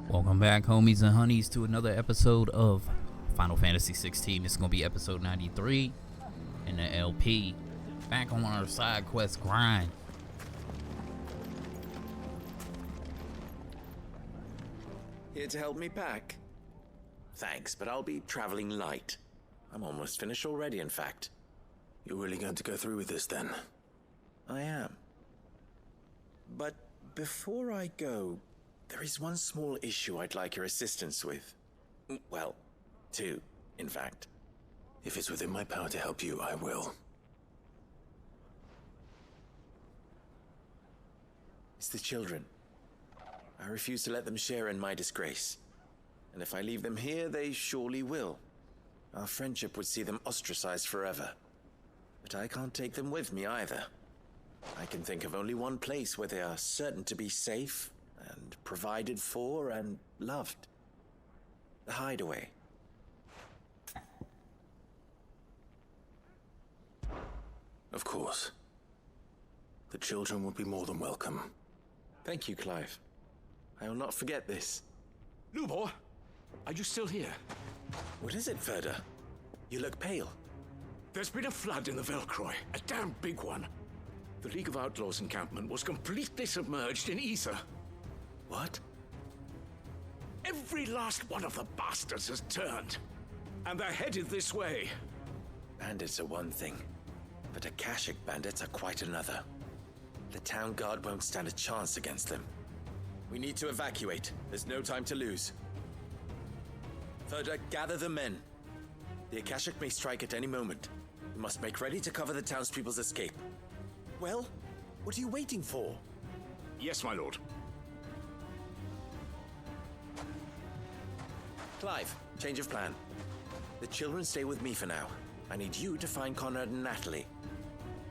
Welcome back, homies and honeys, to another episode of Final Fantasy XVI. This is going to be episode 93 in the LP. Back on our side quest grind. Here to help me pack? Thanks, but I'll be traveling light. I'm almost finished already, in fact. You're really going to go through with this, then? I am. But before I go, there is one small issue I'd like your assistance with. Well, two, in fact. If it's within my power to help you, I will. It's the children. I refuse to let them share in my disgrace. And if I leave them here, they surely will. Our friendship would see them ostracized forever. But I can't take them with me either. I can think of only one place where they are certain to be safe and provided for and loved. The hideaway. Of course. The children would be more than welcome. Thank you, Clive. I will not forget this. Lubor, are you still here? What is it, Verda? You look pale. There's been a flood in the Velcroy, a damn big one. The League of Outlaws encampment was completely submerged in ether. What? Every last one of the bastards has turned, and they're headed this way. Bandits are one thing, but Akashic bandits are quite another. The town guard won't stand a chance against them. We need to evacuate. There's no time to lose. Verda, gather the men. The Akashic may strike at any moment. We must make ready to cover the townspeople's escape. Well, what are you waiting for? Yes, my lord. Clive, change of plan. The children stay with me for now. I need you to find Conrad and Natalie.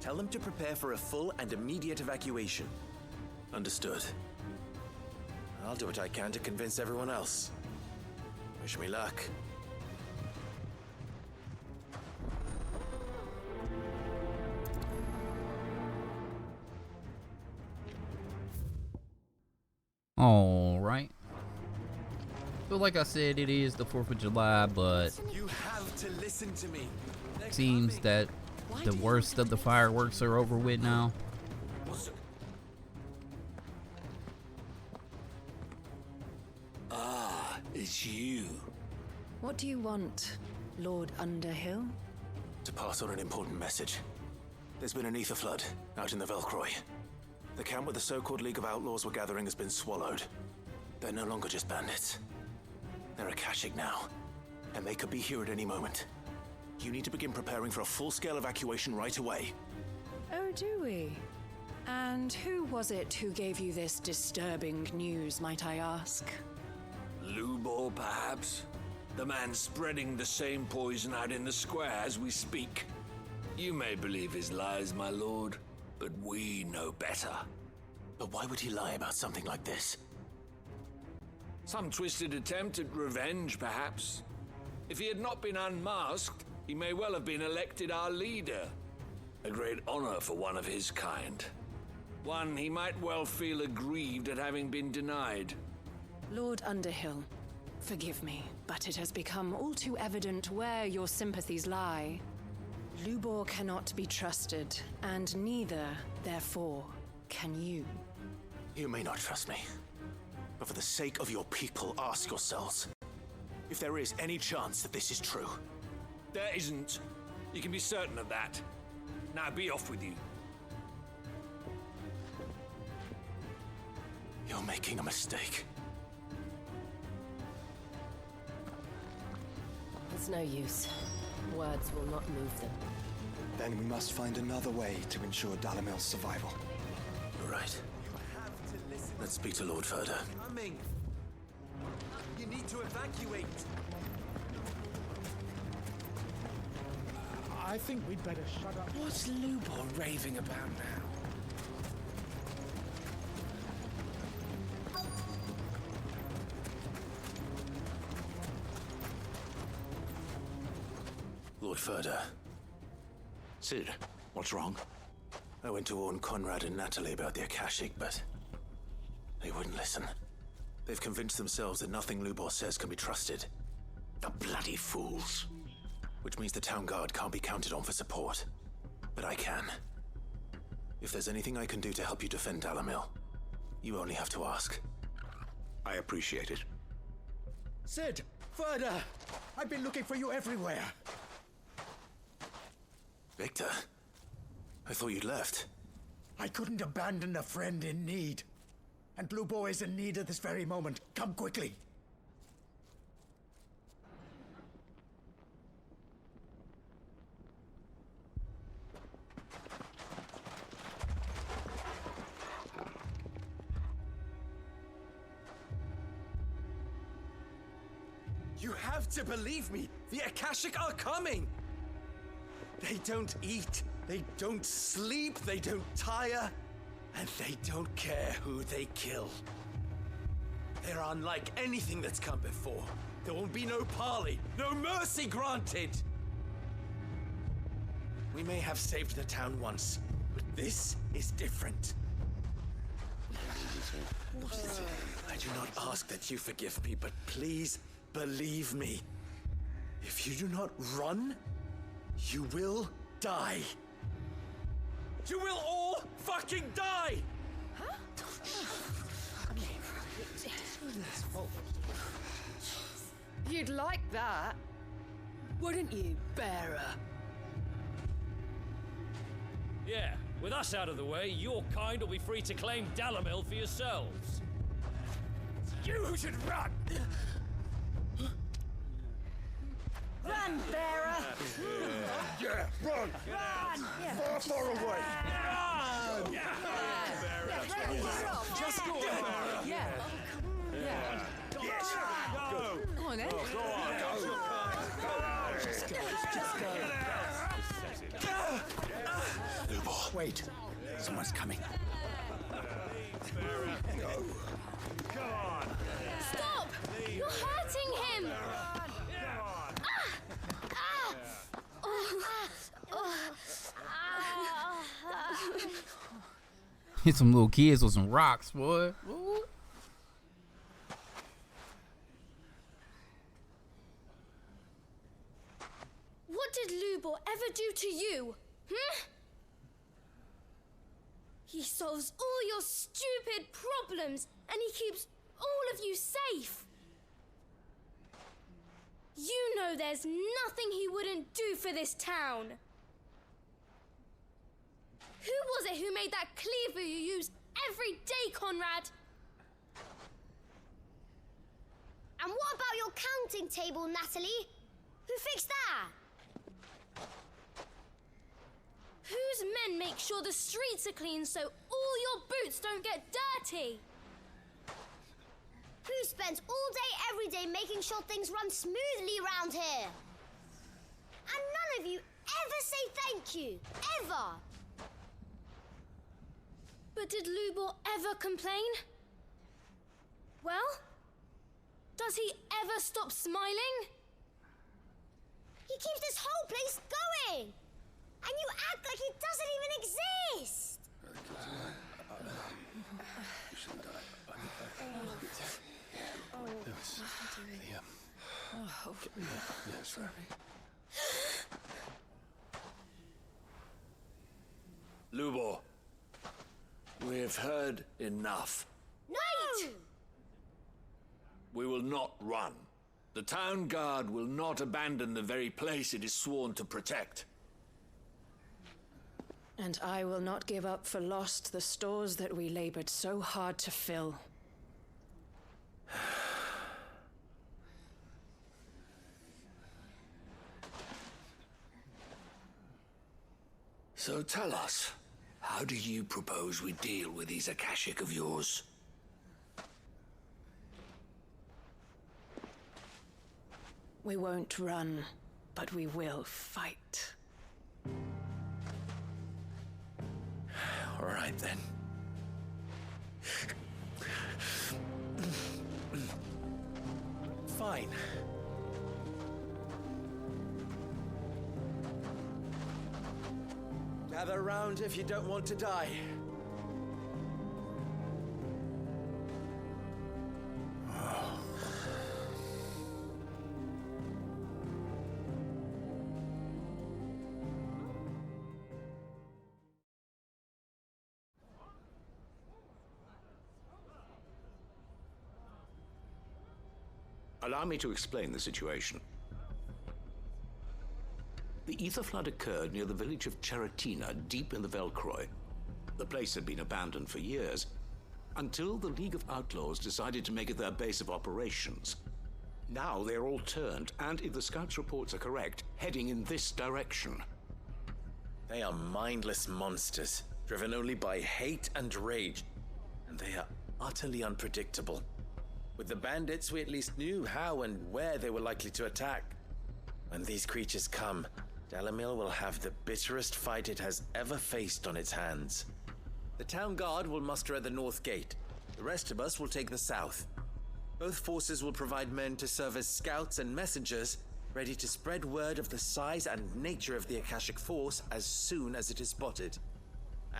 Tell them to prepare for a full and immediate evacuation. Understood. I'll do what I can to convince everyone else. Wish me luck. Alright. So like I said, it is the 4th of July, but You have to listen to me. seems that the worst of the fireworks are over with now. Ah, it's you. What do you want, Lord Underhill? To pass on an important message. There's been an ether flood out in the Velcroy. The camp where the so-called League of Outlaws were gathering has been swallowed. They're no longer just bandits. They're Akashic now, and they could be here at any moment. You need to begin preparing for a full-scale evacuation right away. Oh, do we? And who was it who gave you this disturbing news, might I ask? Lubor, perhaps? The man spreading the same poison out in the square as we speak. You may believe his lies, my lord, but we know better. But why would he lie about something like this? Some twisted attempt at revenge, perhaps. If he had not been unmasked, he may well have been elected our leader. A great honor for one of his kind. One he might well feel aggrieved at having been denied. Lord Underhill, forgive me, but it has become all too evident where your sympathies lie. Lubor cannot be trusted, and neither, therefore, can you. You may not trust me, but for the sake of your people, ask yourselves if there is any chance that this is true. There isn't. You can be certain of that. Now be off with you. You're making a mistake. It's no use. Words will not move them. Then we must find another way to ensure Dalamil's survival. You're right. Let's speak to Lord Verda. Coming. You need to evacuate. I think we'd better shut up. What's Lubor raving about now? Lord Verda. Sid, what's wrong? I went to warn Conrad and Natalie about the Akashic, but they wouldn't listen. They've convinced themselves that nothing Lubor says can be trusted. The bloody fools. Which means the town guard can't be counted on for support. But I can. If there's anything I can do to help you defend Dalamil, you only have to ask. I appreciate it. Sid! Further! I've been looking for you everywhere. Victor? I thought you'd left. I couldn't abandon a friend in need. And Lubor is in need at this very moment. Come quickly. You have to believe me! The Akashic are coming! They don't eat, they don't sleep, they don't tire, and they don't care who they kill. They're unlike anything that's come before. There will be no parley, no mercy granted! We may have saved the town once, but this is different. I do not ask that you forgive me, but please, believe me, if you do not run, you will die. You will all fucking die! Huh? You'd like that, wouldn't you, bearer? Yeah, with us out of the way, your kind will be free to claim Dalamil for yourselves. You should run! Run, bearer! Yeah, run! Run! Far, far away! Run! Just go on. Yeah. Yeah. Yes. Go. Come on then. Go on. Go. Just go. Lubor. Wait. Someone's coming. Stop! You're hurting him! Hit some little kids with some rocks, boy. Ooh. What did Lubor ever do to you? He solves all your stupid problems, and he keeps all of you safe. You know there's nothing he wouldn't do for this town. Who was it who made that cleaver you use every day, Conrad? And what about your counting table, Natalie? Who fixed that? Whose men make sure the streets are clean so all your boots don't get dirty? Who spends all day, every day making sure things run smoothly around here? And none of you ever say thank you, ever. But did Lubor ever complain? Well, does he ever stop smiling? He keeps this whole place going. And you act like he doesn't even exist. You shouldn't die. Lubor, we have heard enough. No! We will not run. The town guard will not abandon the very place it is sworn to protect. And I will not give up for lost the stores that we labored so hard to fill. So tell us, how do you propose we deal with these Akashic of yours? We won't run, but we will fight. All right, then. Fine. Gather round if you don't want to die. Allow me to explain the situation. The ether flood occurred near the village of Cheratina, deep in the Velcroy. The place had been abandoned for years, until the League of Outlaws decided to make it their base of operations. Now they're all turned, and if the scouts' reports are correct, heading in this direction. They are mindless monsters, driven only by hate and rage, and they are utterly unpredictable. With the bandits, we at least knew how and where they were likely to attack. When these creatures come, Dalamil will have the bitterest fight it has ever faced on its hands. The town guard will muster at the north gate. The rest of us will take the south. Both forces will provide men to serve as scouts and messengers, ready to spread word of the size and nature of the Akashic force as soon as it is spotted.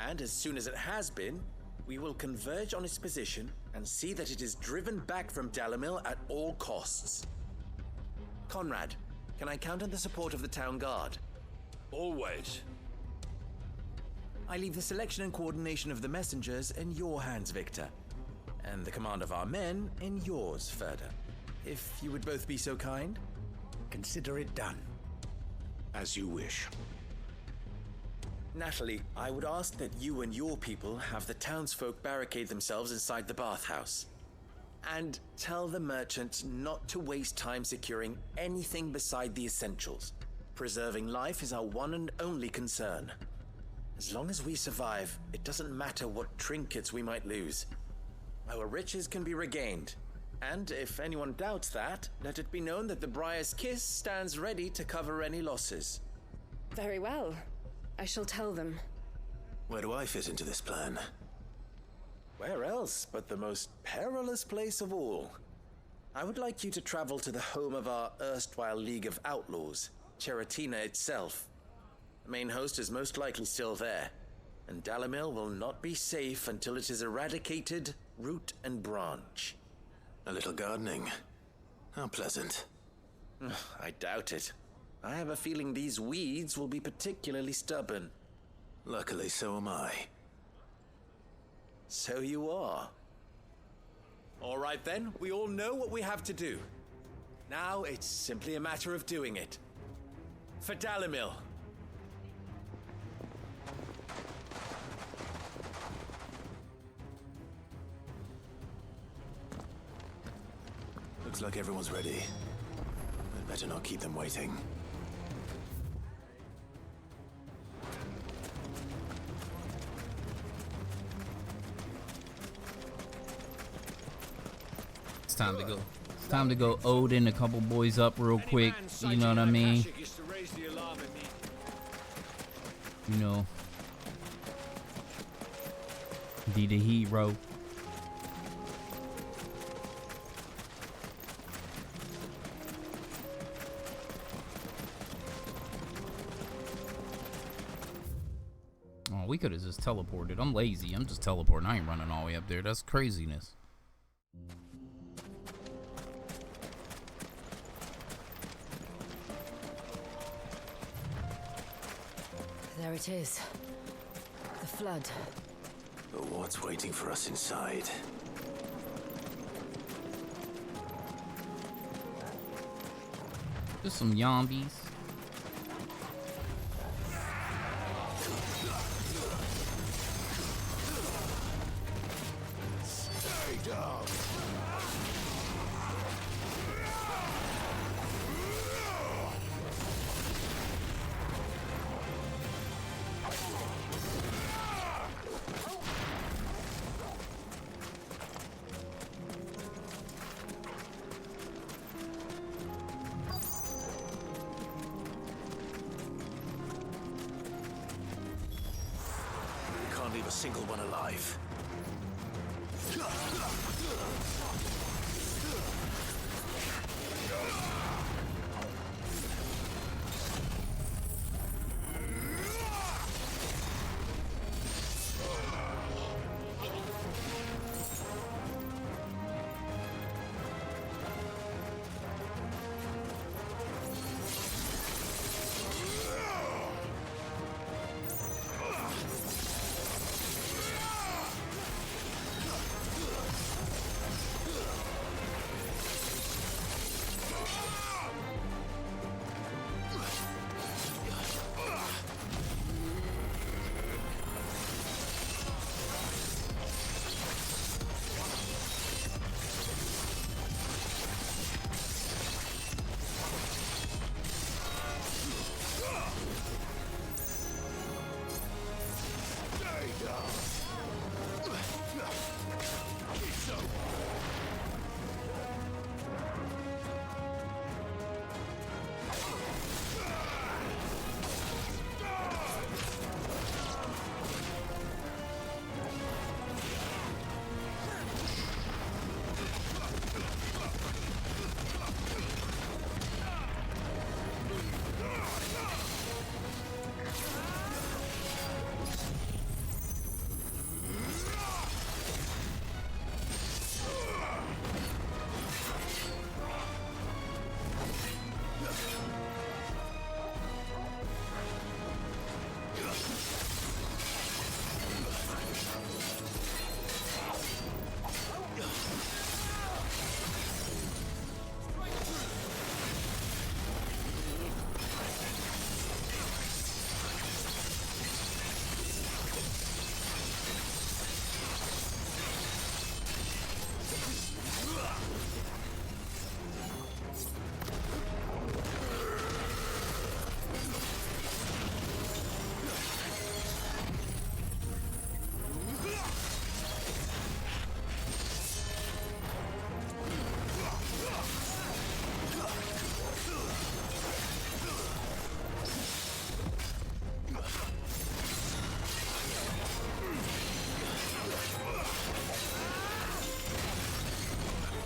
And as soon as it has been, we will converge on its position and see that it is driven back from Dalamil at all costs. Conrad, can I count on the support of the town guard? Always. I leave the selection and coordination of the messengers in your hands, Victor. And the command of our men in yours, Ferda. If you would both be so kind. Consider it done. As you wish. Natalie, I would ask that you and your people have the townsfolk barricade themselves inside the bathhouse. And tell the merchant not to waste time securing anything beside the essentials. Preserving life is our one and only concern. As long as we survive, it doesn't matter what trinkets we might lose. Our riches can be regained. And if anyone doubts that, let it be known that the Briar's Kiss stands ready to cover any losses. Very well. I shall tell them. Where do I fit into this plan? Where else but the most perilous place of all? I would like you to travel to the home of our erstwhile League of Outlaws, Cheratina itself. The main host is most likely still there, and Dalamil will not be safe until it is eradicated, root and branch. A little gardening. How pleasant. I doubt it. I have a feeling these weeds will be particularly stubborn. Luckily, so am I. So you are. All right then, we all know what we have to do. Now it's simply a matter of doing it. For Dalamil. Looks like everyone's ready. I'd better not keep them waiting. It's time to go. It's time to go Odin a couple boys up real quick. You know what I mean? You know. Be the hero. Oh, we could have just teleported. I'm lazy. I'm just teleporting. I ain't running all the way up there. That's craziness. There it is. The flood. But what's waiting for us inside? Just some zombies. Stay down. Can't leave a single one alive.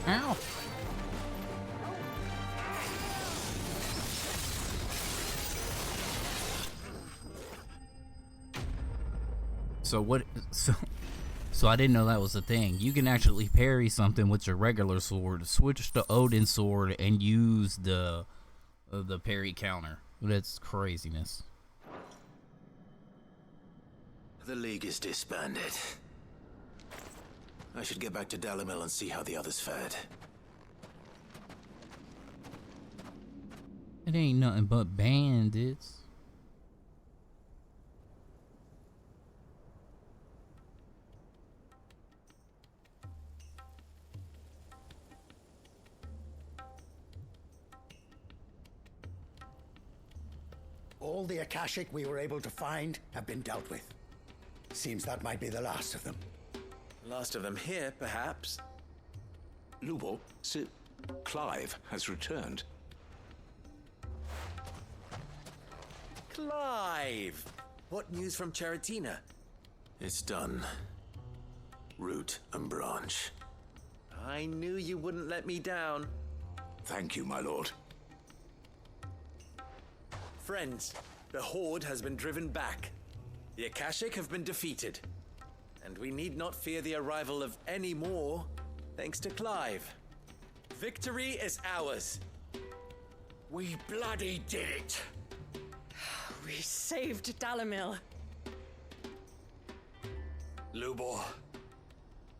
Ow! So what? So I didn't know that was a thing. You can actually parry something with your regular sword, switch to Odin's sword, and use the parry counter. That's craziness. The League is disbanded. I should get back to Dalimil and see how the others fared. It ain't nothing but bandits. All the Akashic we were able to find have been dealt with. Seems that might be the last of them. Last of them here, perhaps. Lubor, Sir Clive has returned. Clive! What news from Charatina? It's done. Root and branch. I knew you wouldn't let me down. Thank you, my lord. Friends, the Horde has been driven back. The Akashic have been defeated. And we need not fear the arrival of any more, thanks to Clive. Victory is ours. We bloody did it. We saved Dalimil. Lubor,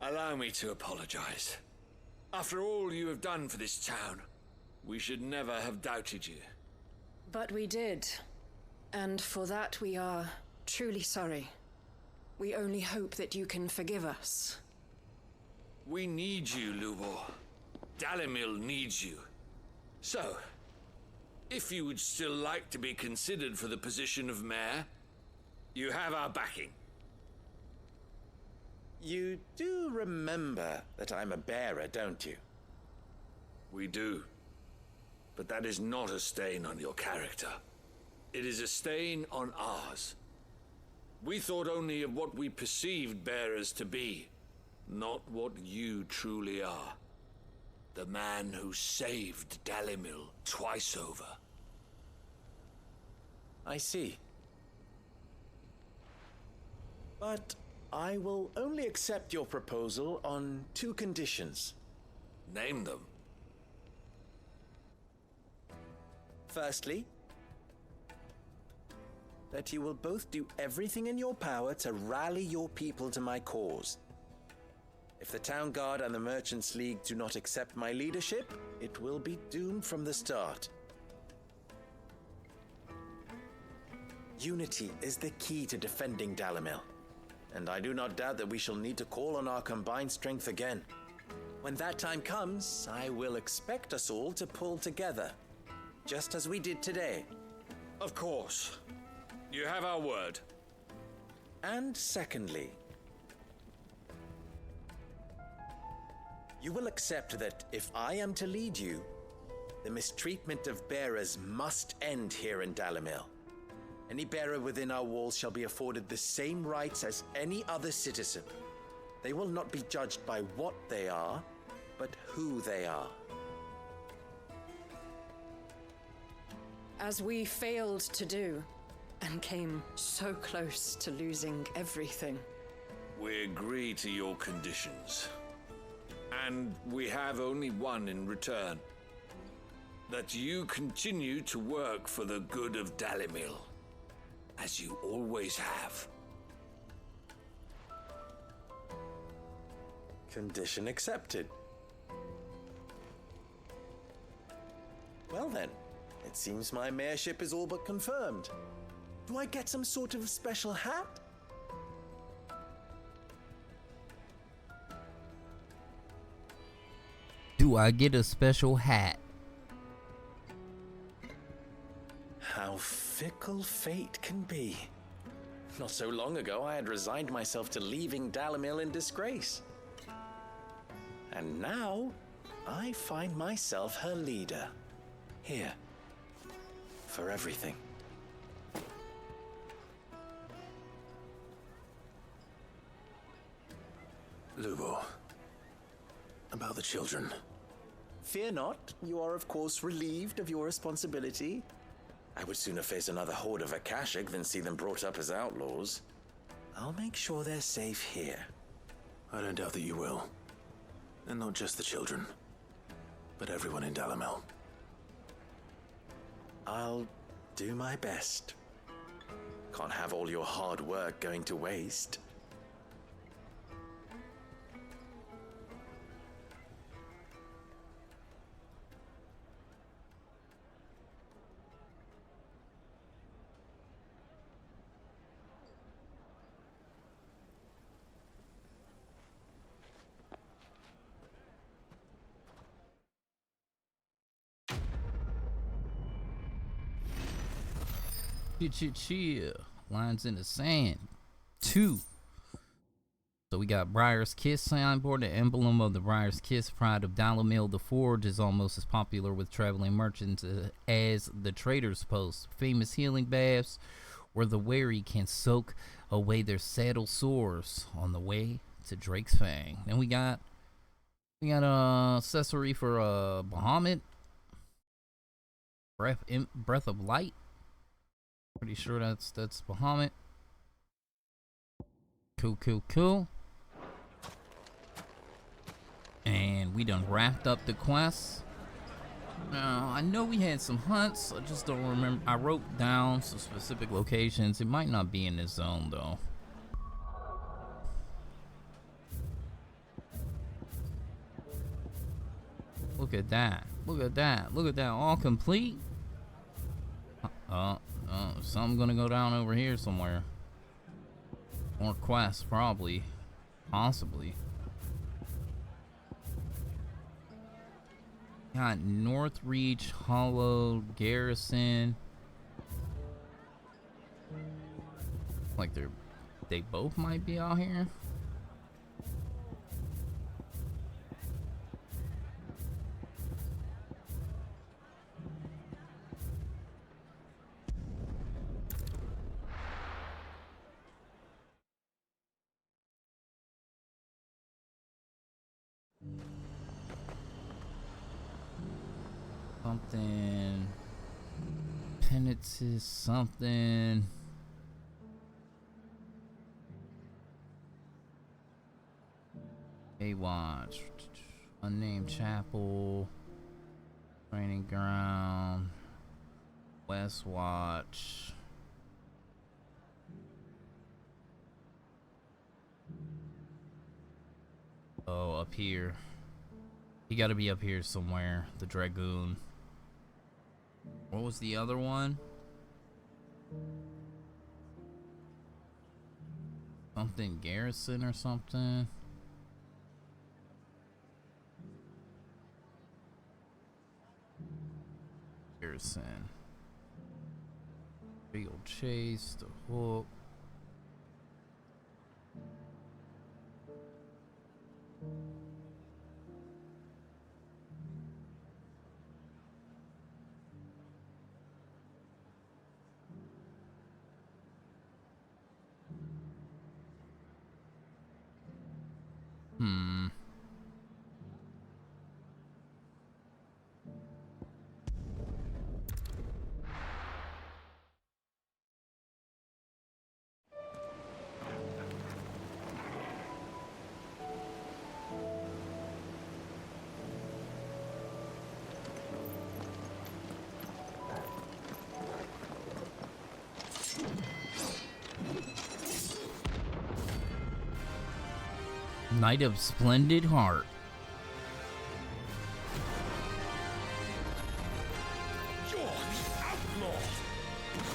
allow me to apologize. After all you have done for this town, we should never have doubted you. But we did. And for that we are truly sorry. We only hope that you can forgive us. We need you, Lubor. Dalimil needs you. So, if you would still like to be considered for the position of mayor, you have our backing. You do remember that I'm a bearer, don't you? We do. But that is not a stain on your character. It is a stain on ours. We thought only of what we perceived bearers to be, not what you truly are. The man who saved Dalimil twice over. I see. But I will only accept your proposal on 2 conditions. Name them. Firstly, that you will both do everything in your power to rally your people to my cause. If the Town Guard and the Merchants League do not accept my leadership, it will be doomed from the start. Unity is the key to defending Dalimil, and I do not doubt that we shall need to call on our combined strength again. When that time comes, I will expect us all to pull together, just as we did today. Of course. You have our word. And secondly, you will accept that if I am to lead you, the mistreatment of bearers must end here in Dalimil. Any bearer within our walls shall be afforded the same rights as any other citizen. They will not be judged by what they are, but who they are. As we failed to do, and came so close to losing everything. We agree to your conditions. And we have only one in return. That you continue to work for the good of Dalimil, as you always have. Condition accepted. Well then, it seems my mayorship is all but confirmed. Do I get some sort of special hat? Do I get a special hat? How fickle fate can be. Not so long ago, I had resigned myself to leaving Dalimil in disgrace. And now, I find myself her leader. Here. For everything. Lubor, about the children. Fear not, you are of course relieved of your responsibility. I would sooner face another horde of Akashic than see them brought up as outlaws. I'll make sure they're safe here. I don't doubt that you will. And not just the children, but everyone in Dalamel. I'll do my best. Can't have all your hard work going to waste. Chill. Lines in the sand. 2. So we got Briar's Kiss signboard. The emblem of the Briar's Kiss, pride of Dalamil. The Forge is almost as popular with traveling merchants as the Trader's Post. Famous healing baths where the weary can soak away their saddle sores on the way to Drake's Fang. Then we got a accessory for Bahamut. Breath of Light. Pretty sure that's Bahamut. Cool. And we done wrapped up the quest. Now, I know we had some hunts. I just don't remember. I wrote down some specific locations. It might not be in this zone, though. Look at that. All complete. Something gonna go down over here somewhere. More quests, probably. Possibly. Got North Reach, Hollow, Garrison. Like they both might be out here. Something penances, something. Baywatch, unnamed chapel, training ground, Westwatch. Oh, up here. You gotta be up here somewhere. The Dragoon. What was the other one? Something Garrison or something. Garrison. Big old Chase, the Hook. Knight of Splendid Heart. You're the outlaw.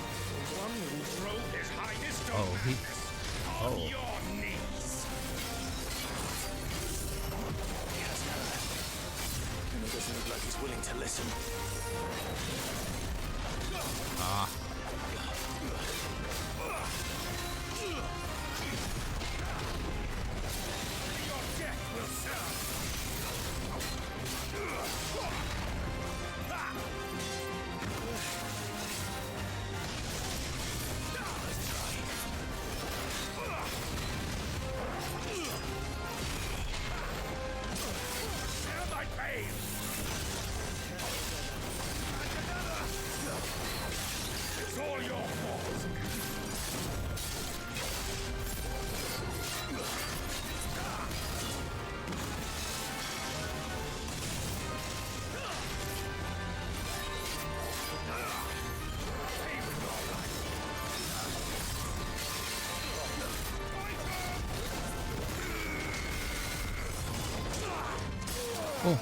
The one who drove his highness to on your knees. And it doesn't look like he's willing to listen. Share my pain. Oh.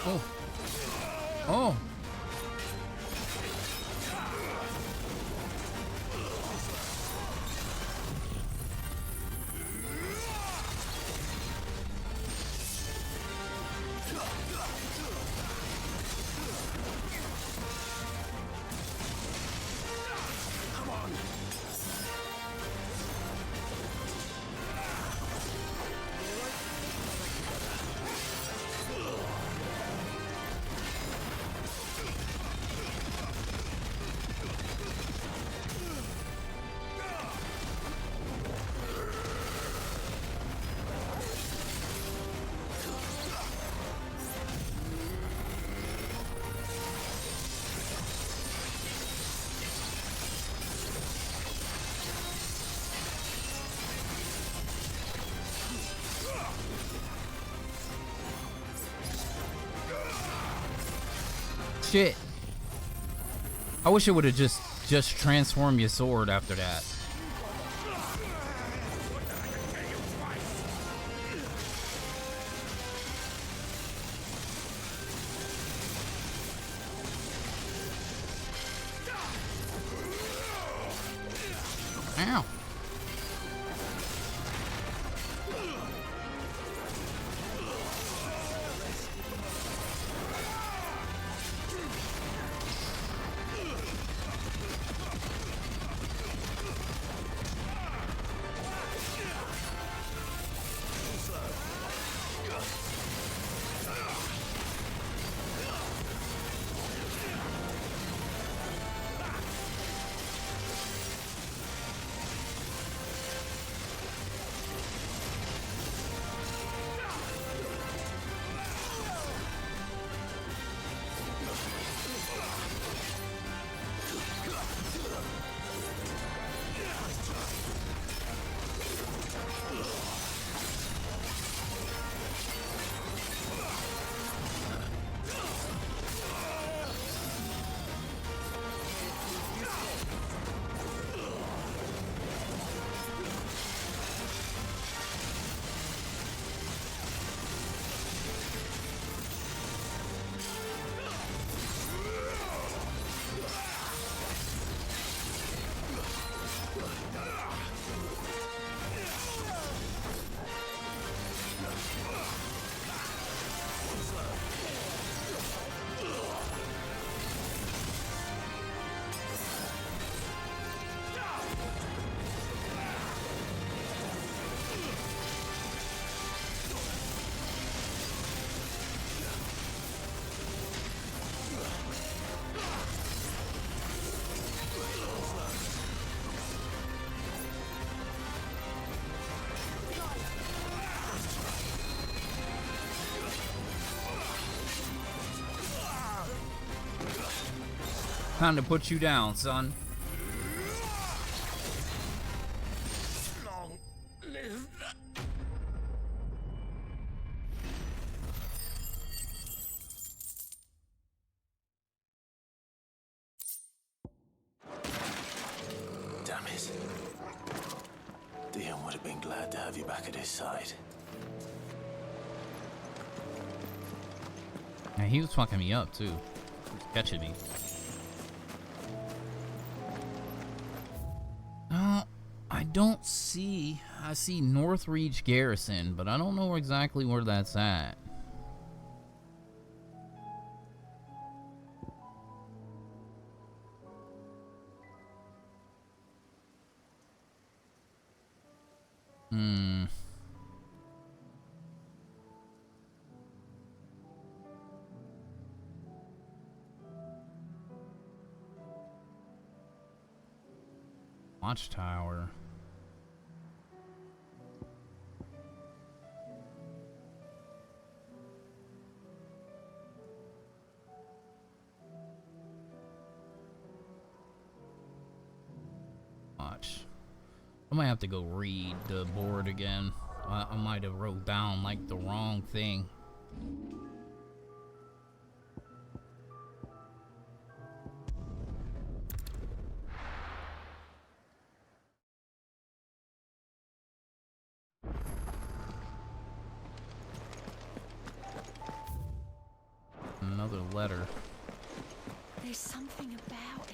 Oh. Oh. Come on. Shit. I wish it would have just transformed your sword after that. Ow. Time to put you down, son. Long live. Damn it. Dion would have been glad to have you back at his side. Yeah, he was fucking me up too. He was catching me. I don't see. I see Northreach Garrison, but I don't know exactly where that's at. Watchtower. I might have to go read the board again. I might have wrote down like the wrong thing. Another letter. There's something about it.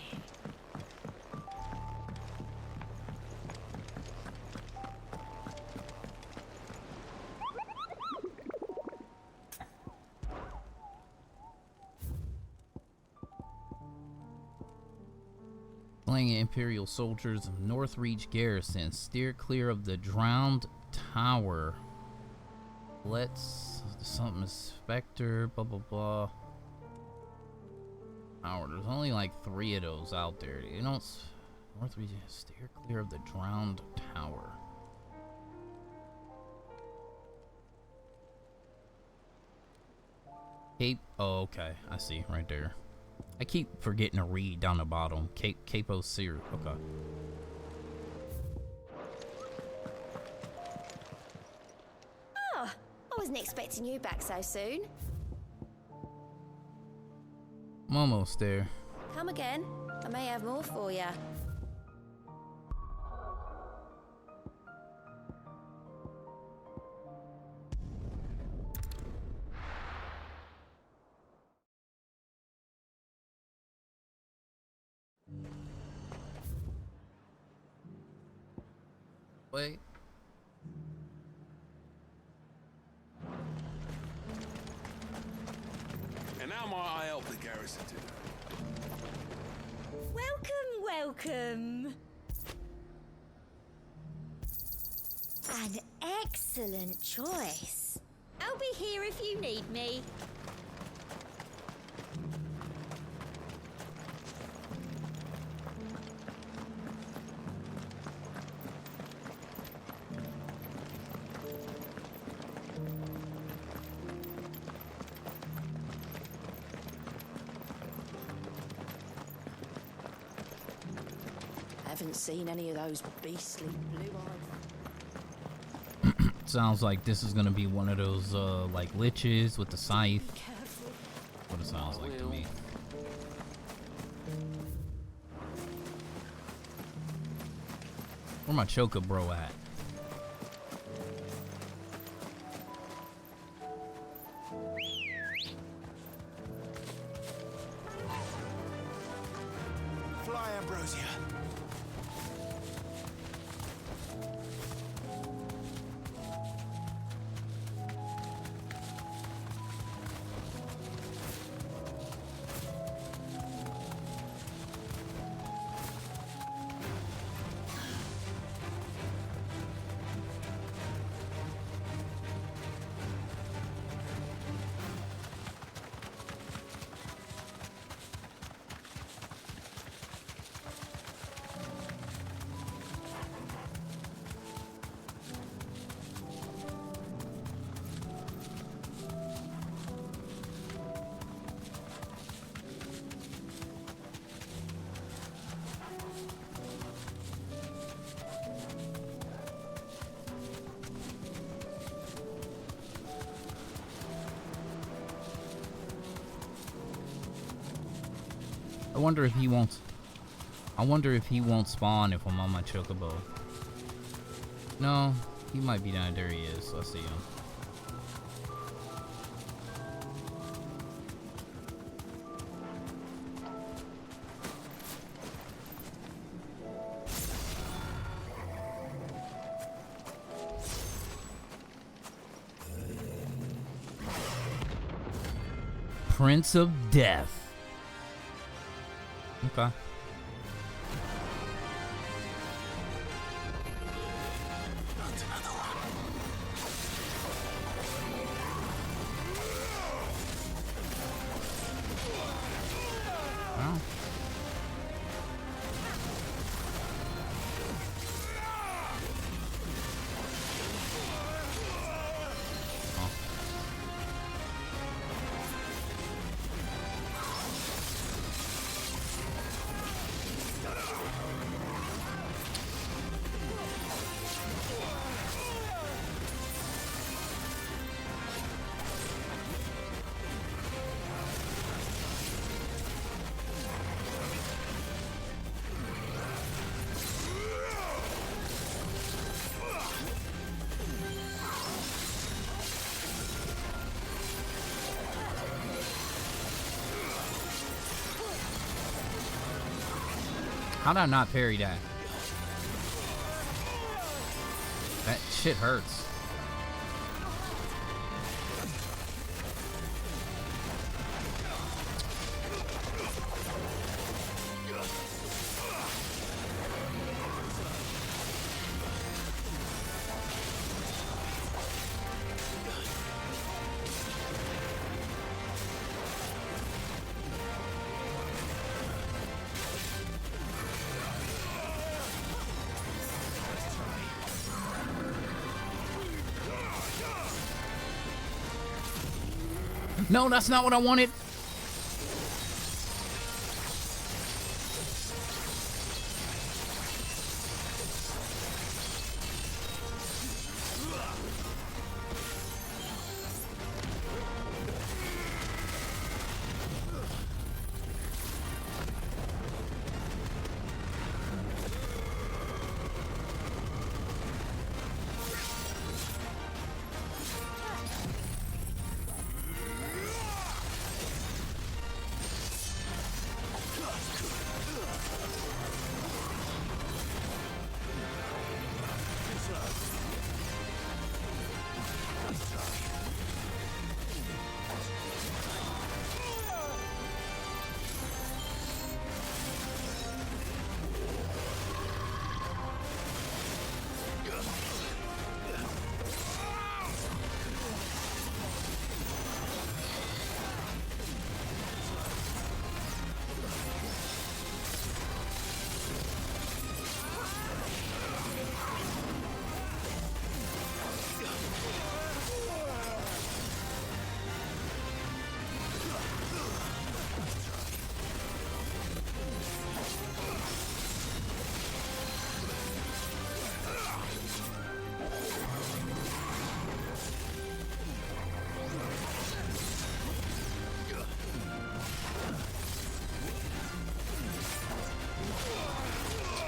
Flying Imperial soldiers of Northreach Garrison, steer clear of the drowned tower. Let's something Spectre, blah blah blah. Tower. There's only like 3 of those out there. You know, Northreach, steer clear of the drowned tower. Cape. Oh, okay. I see right there. I keep forgetting to read down the bottom. Capo Seer. Okay. Oh, I wasn't expecting you back so soon. I'm almost there. Come again. I may have more for you. Wait. And how might I help the garrison today? Welcome, welcome. An excellent choice. I'll be here if you need me. Haven't seen any of those beastly blue eyes. Sounds like this is gonna be one of those like liches with the scythe. What it sounds like to me. Where my Choka bro at? Fly, Ambrosia. I wonder if he won't. I wonder if he won't spawn if I'm on my Chocobo. No, he might be down there. He is. I see him. Prince of Death. Okay. Wow. How'd I not parry that? That shit hurts. No, that's not what I wanted.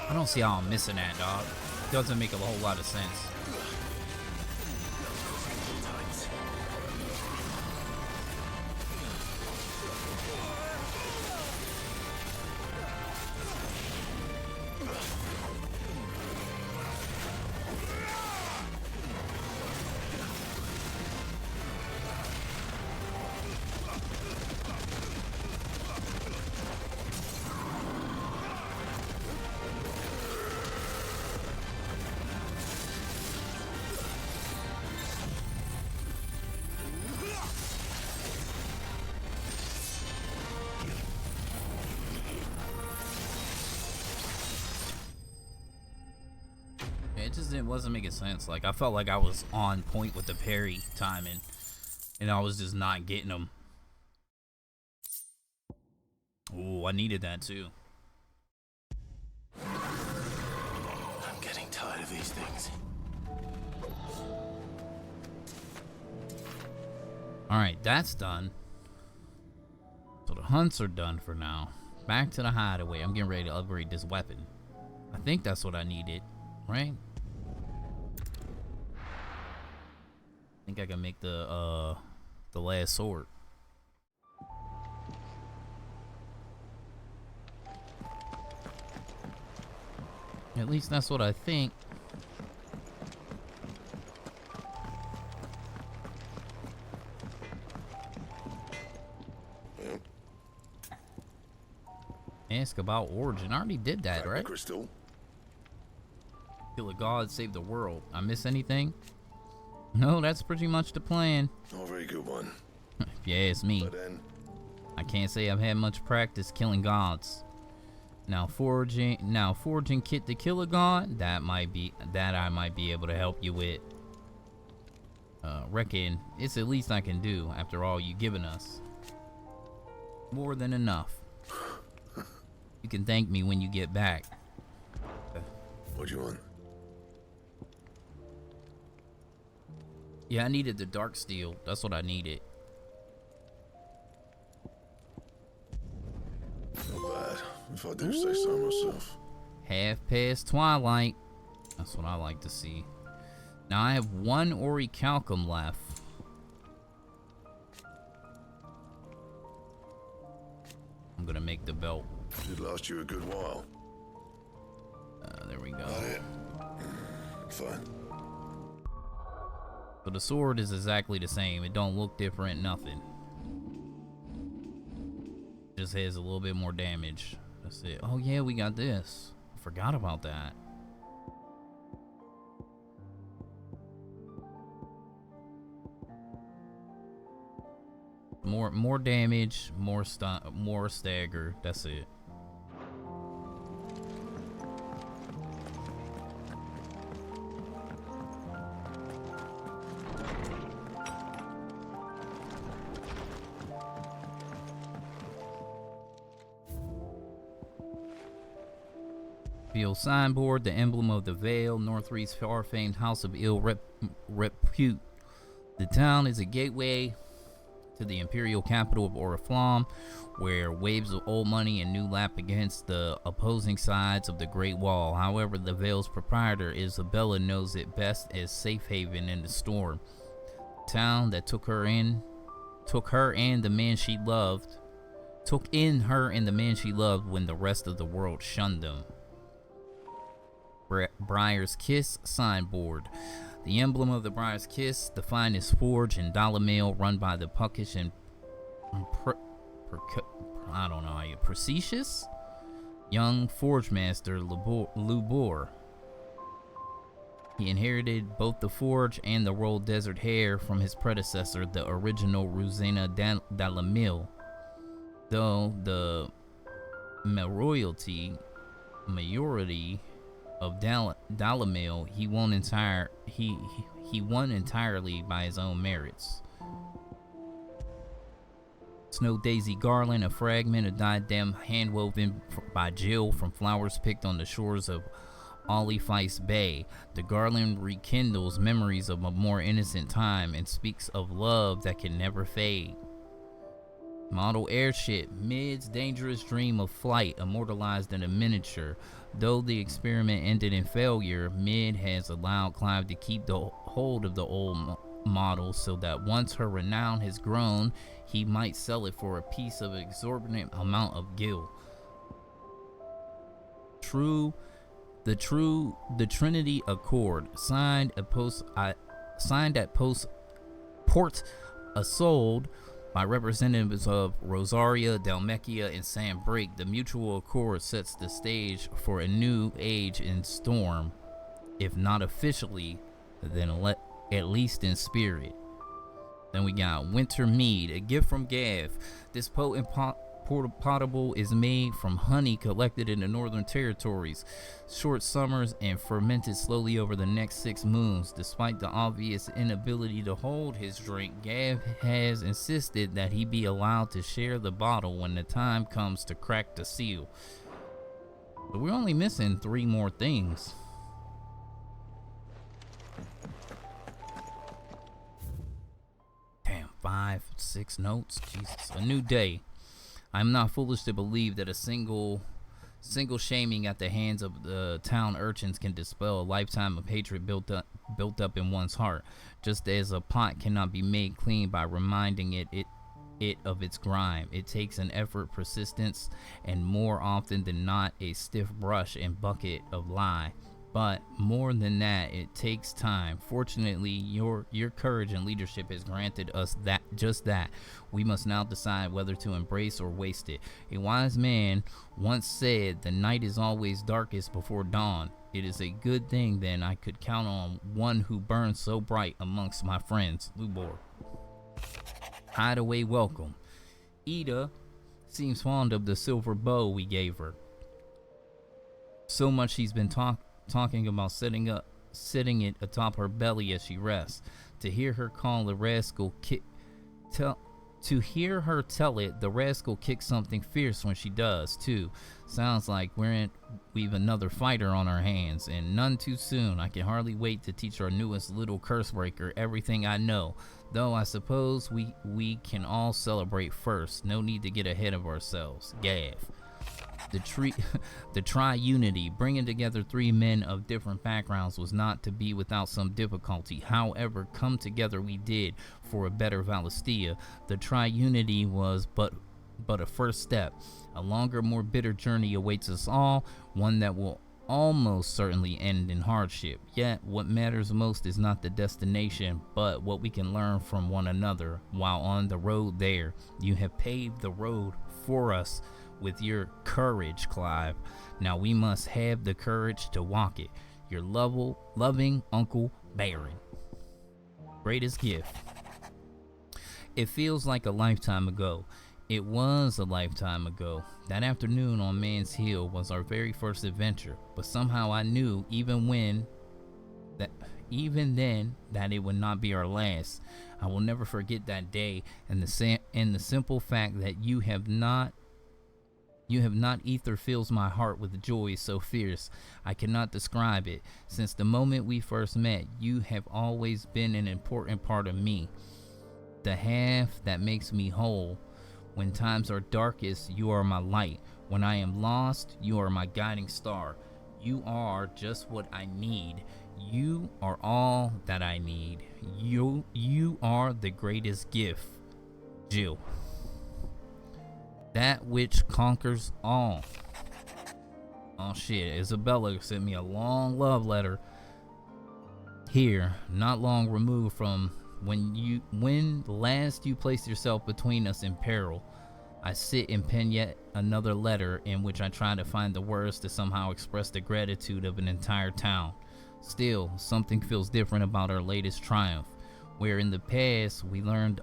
I don't see how I'm missing that, dog. Doesn't make a whole lot of sense. It wasn't making sense. Like, I felt like I was on point with the parry timing, and I was just not getting them. Ooh, I needed that too. I'm getting tired of these things. Alright, that's done. So the hunts are done for now. Back to the hideaway. I'm getting ready to upgrade this weapon. I think that's what I needed, right? I think I can make the last sword. At least that's what I think. Ask about origin. I already did that, right? Crystal. Kill a god, save the world. I miss anything? No, that's pretty much the plan. Oh, very good one. If you ask me. But then, I can't say I've had much practice killing gods. Now forging kit to kill a god, that I might be able to help you with. Reckon it's the least I can do after all you've given us. More than enough. You can thank me when you get back. what do you want? Yeah, I needed the dark steel. That's what I needed. Not bad, if I do say so myself. Half past twilight. That's what I like to see. Now I have one orichalcum left. I'm gonna make the belt. Should last you a good while. There we go. Fine. So the sword is exactly the same. It don't look different, nothing. Just has a little bit more damage. That's it. Oh yeah, we got this. I forgot about that. More damage, more stagger. That's it. Field signboard, the emblem of the Vale, Northreach's far-famed house of ill repute. The town is a gateway to the imperial capital of Oriflamme, where waves of old money and new lap against the opposing sides of the Great Wall. However, the Vale's proprietor, Isabella, knows it best as safe haven in the storm. The town that took her and the man she loved when the rest of the world shunned them. Briar's Kiss signboard. The emblem of the Briar's Kiss, the finest forge in Dalamil, run by the puckish and precocious young forge master Lubor. He inherited both the forge and the rolled desert hair from his predecessor, the original Ruzena Dalamil. Though the mayoralty of Dalamil, he won entirely by his own merits. Snow Daisy Garland, a fragment of diadem handwoven by Jill from flowers picked on the shores of Olifeis Bay. The garland rekindles memories of a more innocent time and speaks of love that can never fade. Model airship, Mid's dangerous dream of flight, immortalized in a miniature. Though the experiment ended in failure, Mid has allowed Clive to keep the hold of the old model so that once her renown has grown, he might sell it for a piece of an exorbitant amount of gil. The Trinity Accord, signed at Port Asold by representatives of Rosaria, Dalmekia, and Sandbreak. The mutual accord sets the stage for a new age in Storm, if not officially, then at least in spirit. Then we got Winter Mead, a gift from Gav. This potent potable is made from honey collected in the Northern Territories, short summers, and fermented slowly over the next 6 moons. Despite the obvious inability to hold his drink, Gav has insisted that he be allowed to share the bottle when the time comes to crack the seal. But we're only missing 3 more things. Damn, 5, 6 notes. Jesus, a new day. I am not foolish to believe that a single shaming at the hands of the town urchins can dispel a lifetime of hatred built up in one's heart, just as a pot cannot be made clean by reminding it of its grime. It takes an effort, persistence, and more often than not, a stiff brush and bucket of lye. But more than that, it takes time. Fortunately, your courage and leadership has granted us just that. We must now decide whether to embrace or waste it. A wise man once said, "The night is always darkest before dawn." It is a good thing then I could count on one who burns so bright amongst my friends. Lubor. Hideaway welcome. Ida seems fond of the silver bow we gave her. So much she's been talking about sitting it atop her belly as she rests. To hear her tell it, the rascal kicks something fierce when she does too. Sounds like we've another fighter on our hands, and none too soon. I can hardly wait to teach our newest little curse breaker everything I know. Though I suppose we can all celebrate first. No need to get ahead of ourselves. Gav. The tri-unity, bringing together 3 men of different backgrounds, was not to be without some difficulty. However, come together we did for a better Valistia. The tri-unity was but a first step. A longer, more bitter journey awaits us all, one that will almost certainly end in hardship. Yet, what matters most is not the destination, but what we can learn from one another while on the road there. You have paved the road for us with your courage, Clive. Now we must have the courage to walk it. Your loving Uncle Baron. Greatest gift. It feels like a lifetime ago. It was a lifetime ago. That afternoon on Man's Hill was our very first adventure, but somehow I knew even then that it would not be our last. I will never forget that day and the simple fact that you have not ether fills my heart with joy so fierce I cannot describe it. Since the moment we first met, you have always been an important part of me, the half that makes me whole. When times are darkest, you are my light. When I am lost, you are my guiding star. You are just what I need. You are all that I need. You are the greatest gift. Jill. That which conquers all. Oh shit, Isabella sent me a long love letter here, not long removed from when last you placed yourself between us in peril. I sit and pen yet another letter in which I try to find the words to somehow express the gratitude of an entire town. Still, something feels different about our latest triumph, where in the past we learned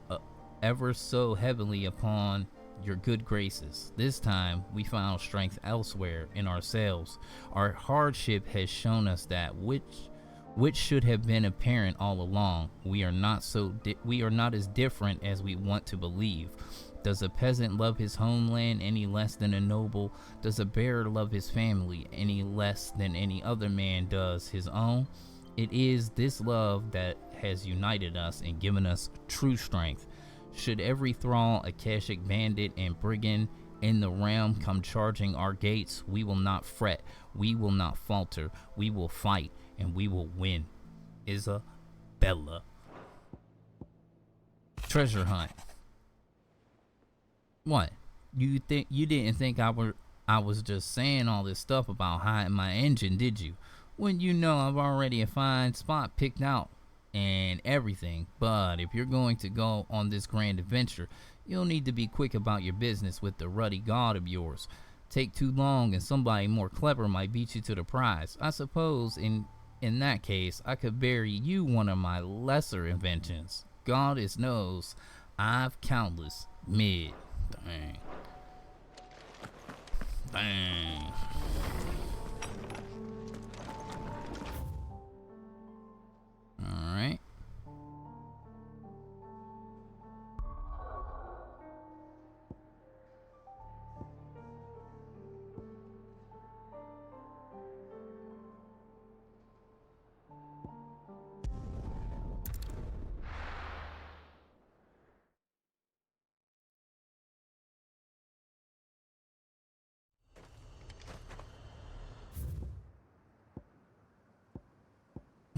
ever so heavily upon your good graces. This time we found strength elsewhere in ourselves. Our hardship has shown us that which should have been apparent all along. We are not as different as we want to believe. Does a peasant love his homeland any less than a noble? Does a bearer love his family any less than any other man does his own? It is this love that has united us and given us true strength. Should every thrall, Akashic bandit, and brigand in the realm come charging our gates, we will not fret, we will not falter, we will fight, and we will win. Isabella. Treasure hunt. What? You didn't think I was just saying all this stuff about hiding my engine, did you? When you know I've already a fine spot picked out and everything. But if you're going to go on this grand adventure, you'll need to be quick about your business with the ruddy god of yours. Take too long and somebody more clever might beat you to the prize. I suppose in that case, I could bury you one of my lesser inventions. Goddess knows I've countless mid. Dang. Alright.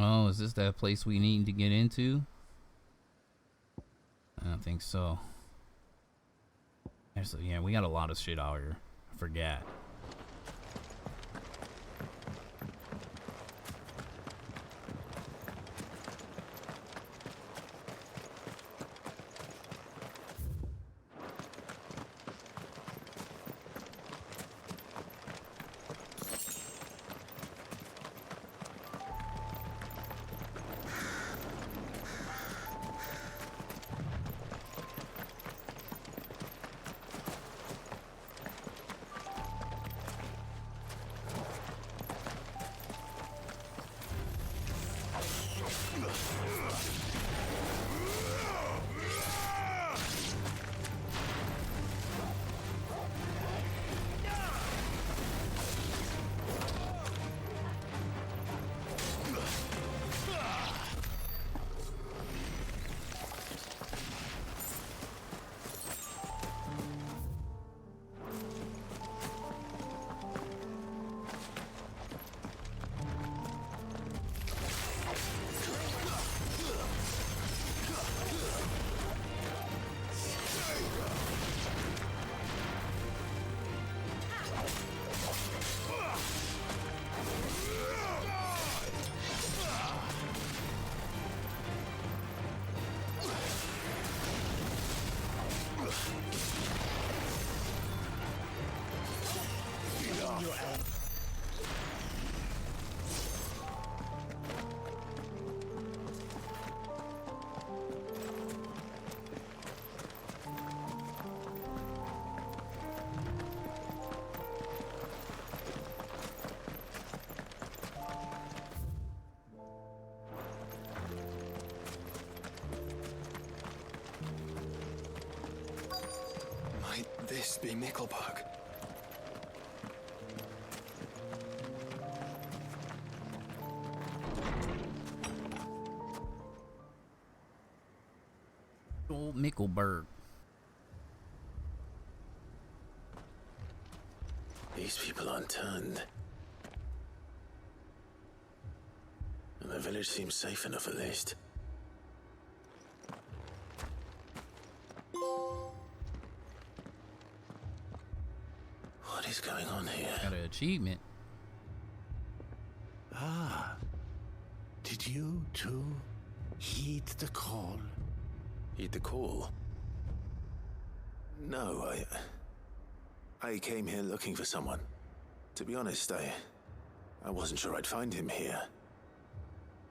Oh, is this that place we need to get into? I don't think so. Actually, yeah, we got a lot of shit out here. I forgot. This be Mickelberg. Old Mickelberg. These people unturned. And the village seems safe enough at least. What is going on here? Got an achievement. Ah. Did you too heed the call? Heed the call? No, I came here looking for someone. To be honest, I wasn't sure I'd find him here.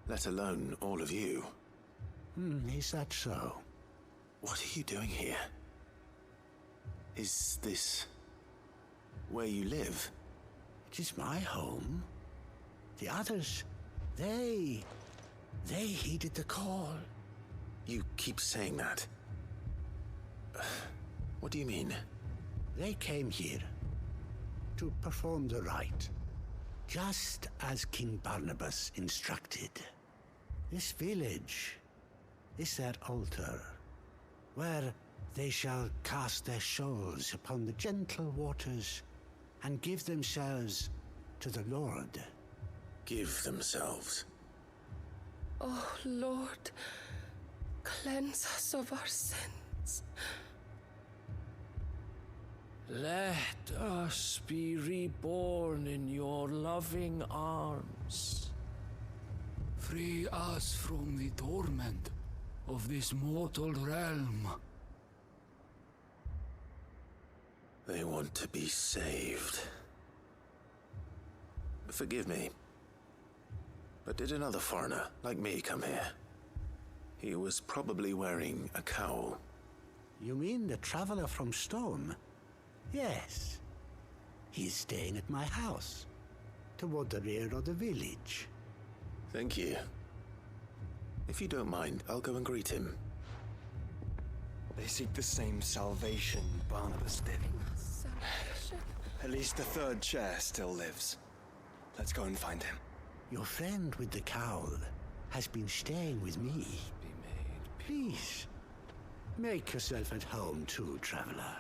Let alone all of you. Is that so? What are you doing here? Is this where you live? It is my home. The others, they heeded the call. You keep saying that. What do you mean? They came here to perform the rite, just as King Barnabas instructed. This village is their altar, where they shall cast their souls upon the gentle waters and give themselves to the Lord. Give themselves? Oh, Lord, cleanse us of our sins. Let us be reborn in your loving arms. Free us from the torment of this mortal realm. They want to be saved. Forgive me, but did another foreigner like me come here? He was probably wearing a cowl. You mean the traveler from Stone? Yes. He's staying at my house, toward the rear of the village. Thank you. If you don't mind, I'll go and greet him. They seek the same salvation Barnabas did. Salvation? At least the third chair still lives. Let's go and find him. Your friend with the cowl has been staying with me. Please, make yourself at home too, traveler.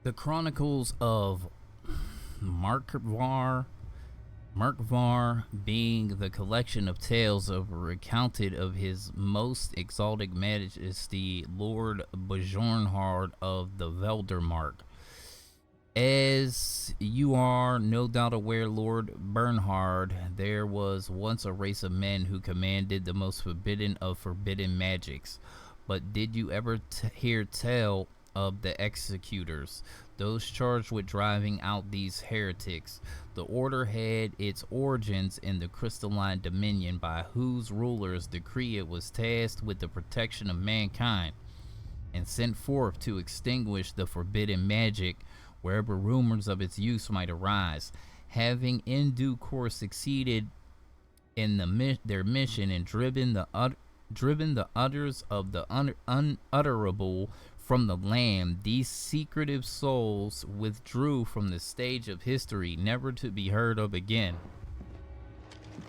The Chronicles of Markvar being the collection of tales recounted of his most exalted majesty Lord Bjornhard of the Veldermark. As you are no doubt aware, Lord Bernhard, there was once a race of men who commanded the most forbidden of forbidden magics. But did you ever hear tell of the executors, those charged with driving out these heretics? The order had its origins in the crystalline dominion by whose rulers decree it was tasked with the protection of mankind and sent forth to extinguish the forbidden magic wherever rumors of its use might arise. having in due course succeeded in their mission and driven the utters of the unutterable from the land, these secretive souls withdrew from the stage of history, never to be heard of again.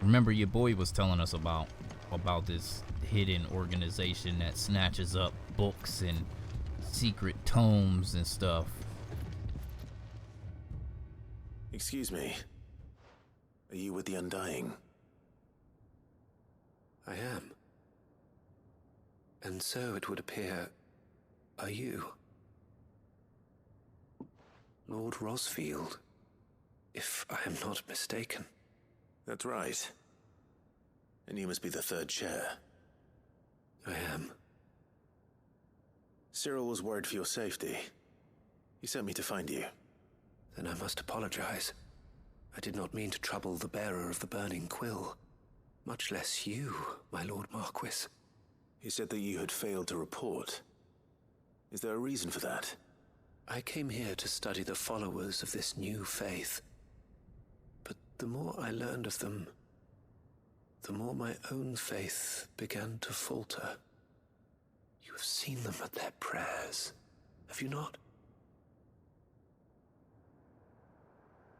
Remember, your boy was telling us about this hidden organization that snatches up books and secret tomes and stuff. Excuse me. Are you with the Undying? I am. And so it would appear, are you? Lord Rosfield, if I am not mistaken. That's right. And you must be the third chair. I am. Cyril was worried for your safety. He sent me to find you. Then I must apologize. I did not mean to trouble the bearer of the burning quill. Much less you, my Lord Marquis. He said that you had failed to report. Is there a reason for that? I came here to study the followers of this new faith. But the more I learned of them, the more my own faith began to falter. You have seen them at their prayers, have you not?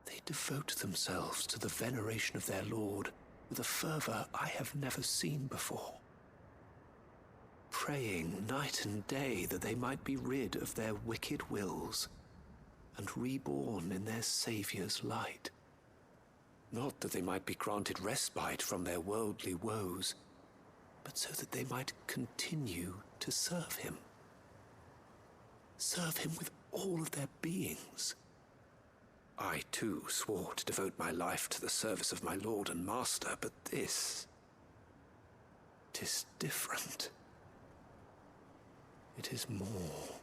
They devote themselves to the veneration of their Lord with a fervor I have never seen before. Praying night and day that they might be rid of their wicked wills and reborn in their Saviour's light. Not that they might be granted respite from their worldly woes, but so that they might continue to serve him. Serve him with all of their beings. I, too, swore to devote my life to the service of my Lord and Master, but this... 'tis different. It is more.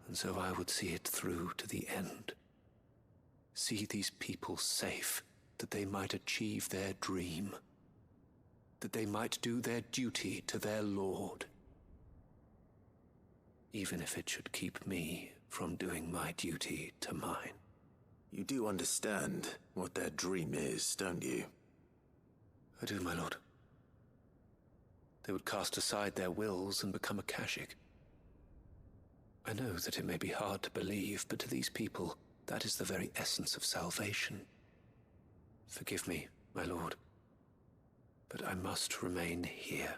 And so I would see it through to the end. See these people safe, that they might achieve their dream. That they might do their duty to their Lord. Even if it should keep me from doing my duty to mine. You do understand what their dream is, don't you? I do, my lord. They would cast aside their wills and become Akashic. I know that it may be hard to believe, but to these people, that is the very essence of salvation. Forgive me, my lord, but I must remain here.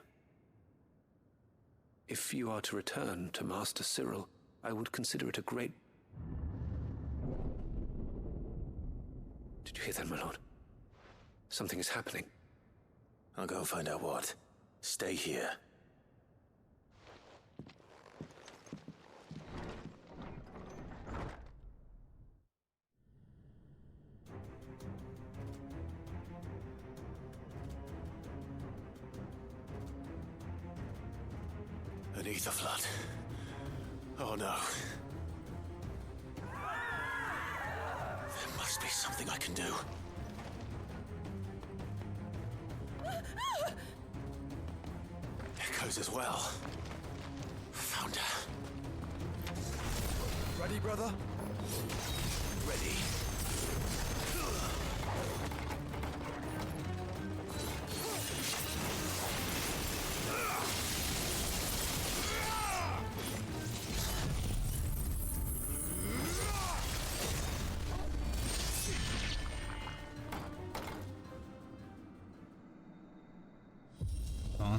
If you are to return to Master Cyril, I would consider it a great... Did you hear that, my lord? Something is happening. I'll go and find out what. Stay here. An ether flood. Oh no. There must be something I can do. Echoes as well. Found her. Ready, brother? Ready.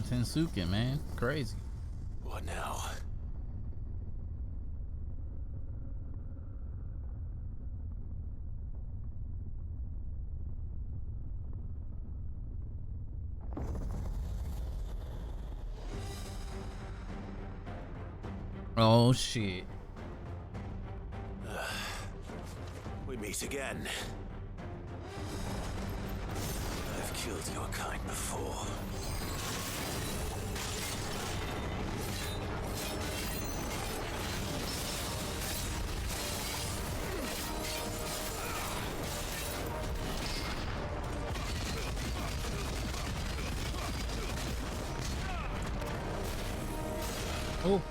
Tensuken, man. Crazy. What now? Oh shit. We meet again. I've killed your kind before. Oh.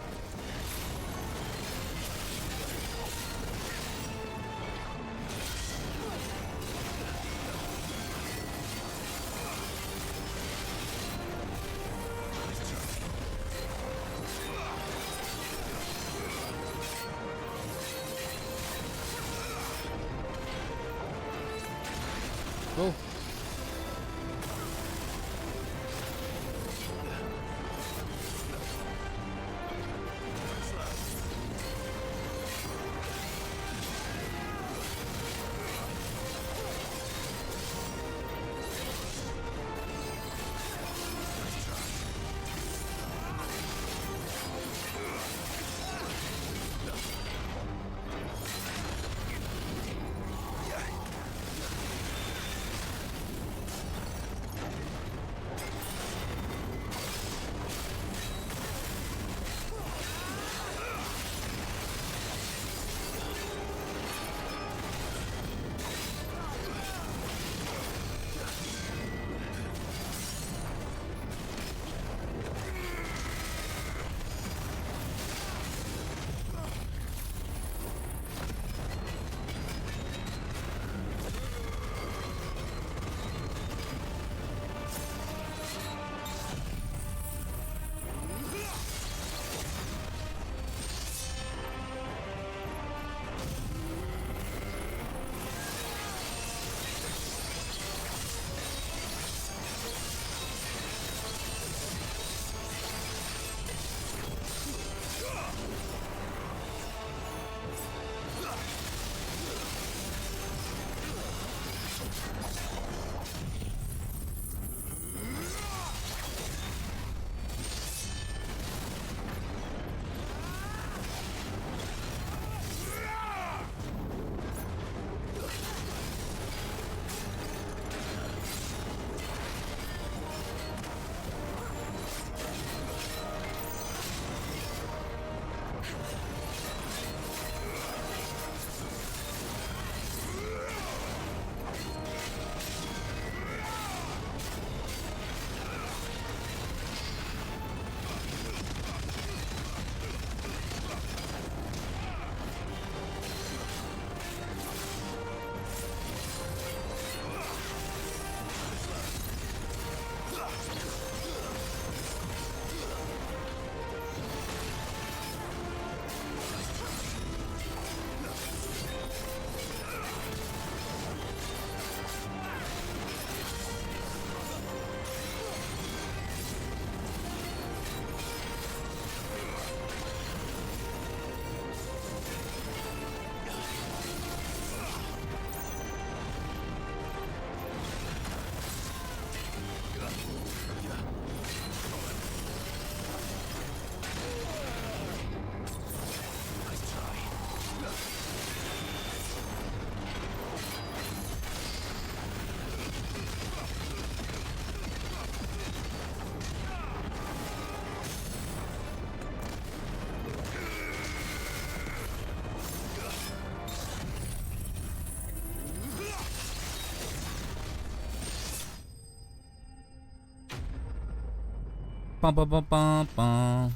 Bum, bum, bum, bum, bum.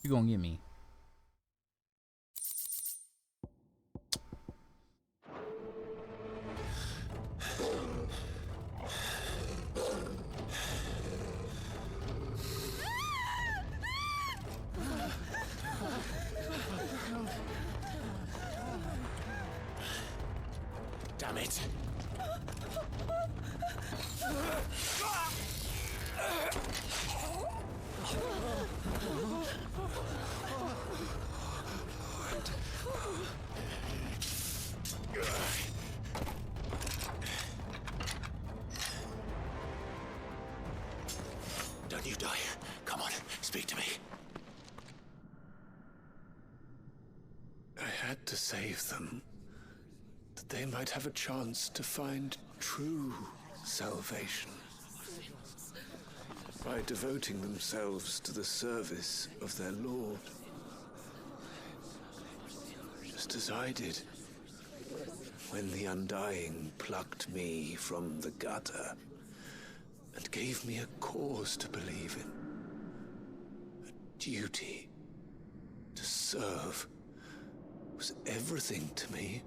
You gonna get me? Damn it. Don't you die. Come on, speak to me. I had to save them, that they might have a chance to find true salvation. By devoting themselves to the service of their Lord. Just as I did, when the Undying plucked me from the gutter and gave me a cause to believe in. A duty to serve was everything to me,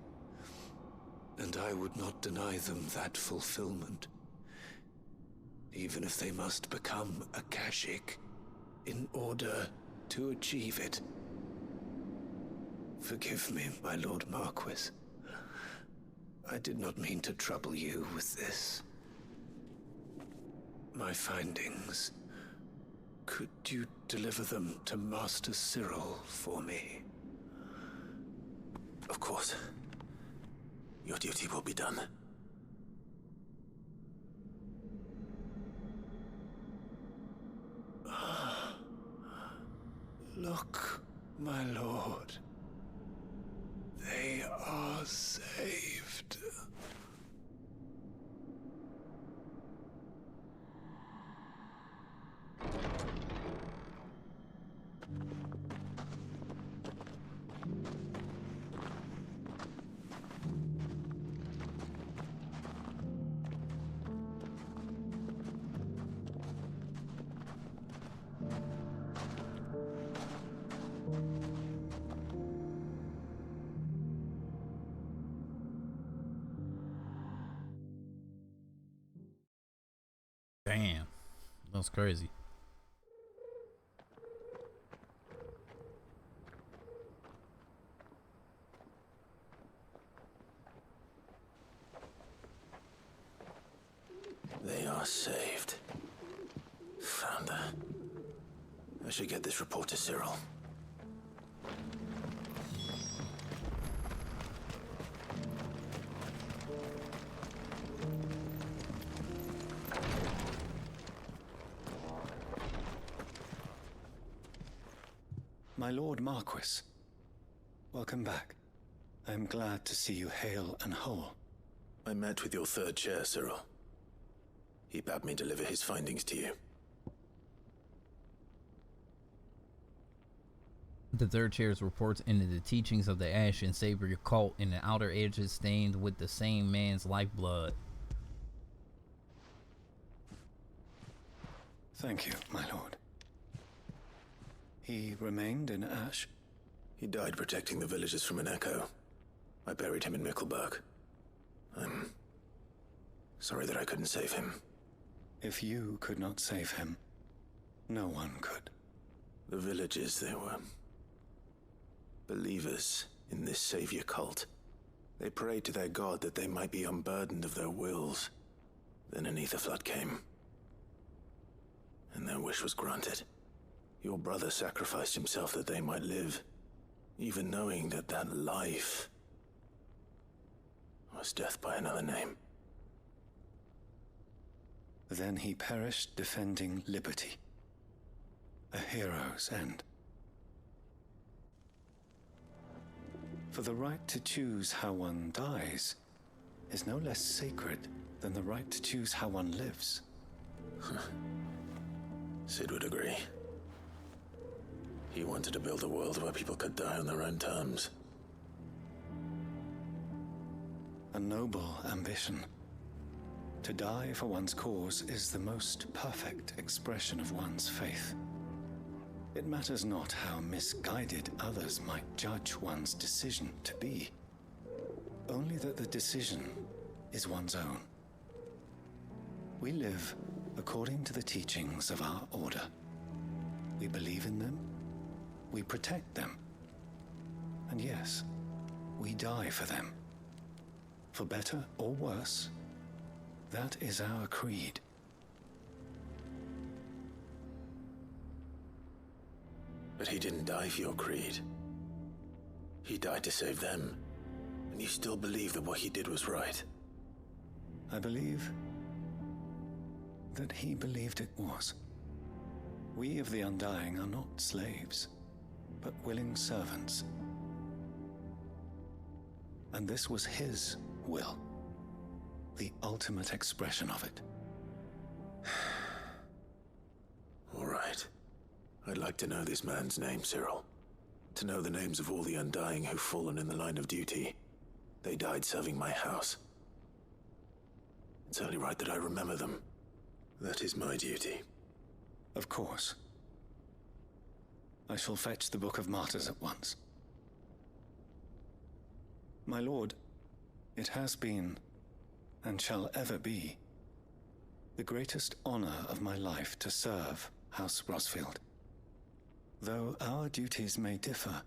and I would not deny them that fulfillment, even if they must become a Kashik in order to achieve it. Forgive me, my Lord Marquis. I did not mean to trouble you with this. My findings. Could you deliver them to Master Cyril for me? Of course. Your duty will be done. Look, my lord. They are saved. Damn, that's crazy. They are saved. Founder. I should get this report to Cyril. My Lord Marquis, welcome back. I am glad to see you hale and whole. I met with your third chair, Cyril. He bade me deliver his findings to you. The third chair's reports into the teachings of the Ash and Saber cult in the outer edges stained with the same man's lifeblood. Thank you, my lord. He remained in Ash? He died protecting the villagers from an echo. I buried him in Mickelberg. I'm sorry that I couldn't save him. If you could not save him, no one could. The villagers, they were believers in this savior cult. They prayed to their god that they might be unburdened of their wills. Then an ether flood came, and their wish was granted. Your brother sacrificed himself that they might live, even knowing that that life was death by another name. Then he perished defending liberty. A hero's end. For the right to choose how one dies is no less sacred than the right to choose how one lives. Sid would agree. He wanted to build a world where people could die on their own terms. A noble ambition. To die for one's cause is the most perfect expression of one's faith. It matters not how misguided others might judge one's decision to be, only that the decision is one's own. We live according to the teachings of our order. We believe in them, we protect them, and yes, we die for them. For better or worse, that is our creed. But he didn't die for your creed. He died to save them. And you still believe that what he did was right? I believe that he believed it was. We of the Undying are not slaves, but willing servants. And this was his will, the ultimate expression of it. All right. I'd like to know this man's name, Cyril. To know the names of all the Undying who've fallen in the line of duty. They died serving my house. It's only right that I remember them. That is my duty. Of course. I shall fetch the Book of Martyrs at once. My lord, it has been, and shall ever be, the greatest honor of my life to serve House Rosfield. Though our duties may differ,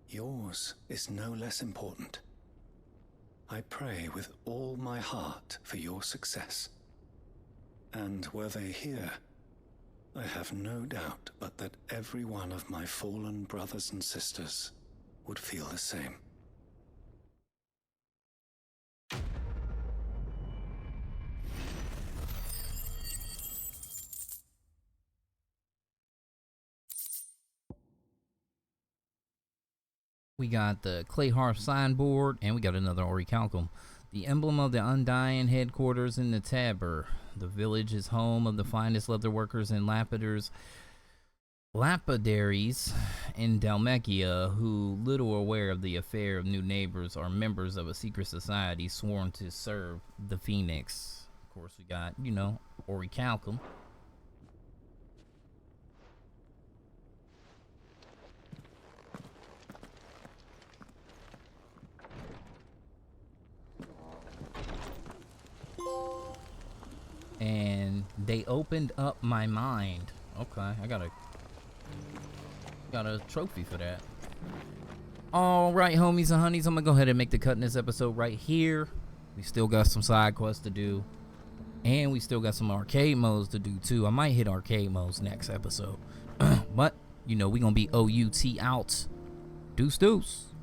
yours is no less important. I pray with all my heart for your success. And were they here, I have no doubt but that every one of my fallen brothers and sisters would feel the same. We got the Clayharf signboard, and we got another orichalcum. The emblem of the Undying headquarters in the Tabor. The village is home of the finest leatherworkers and lapidaries in Dalmacia, who, little aware of the affair of new neighbors, are members of a secret society sworn to serve the Phoenix. Of course, we got, orichalcum. And they opened up my mind. Okay, I got a trophy for that. All right, homies and honeys, I'm gonna go ahead and make the cut in this episode right here. We still got some side quests to do, and we still got some arcade modes to do too. I might hit arcade modes next episode, but we gonna be OUT out. Deuce deuce.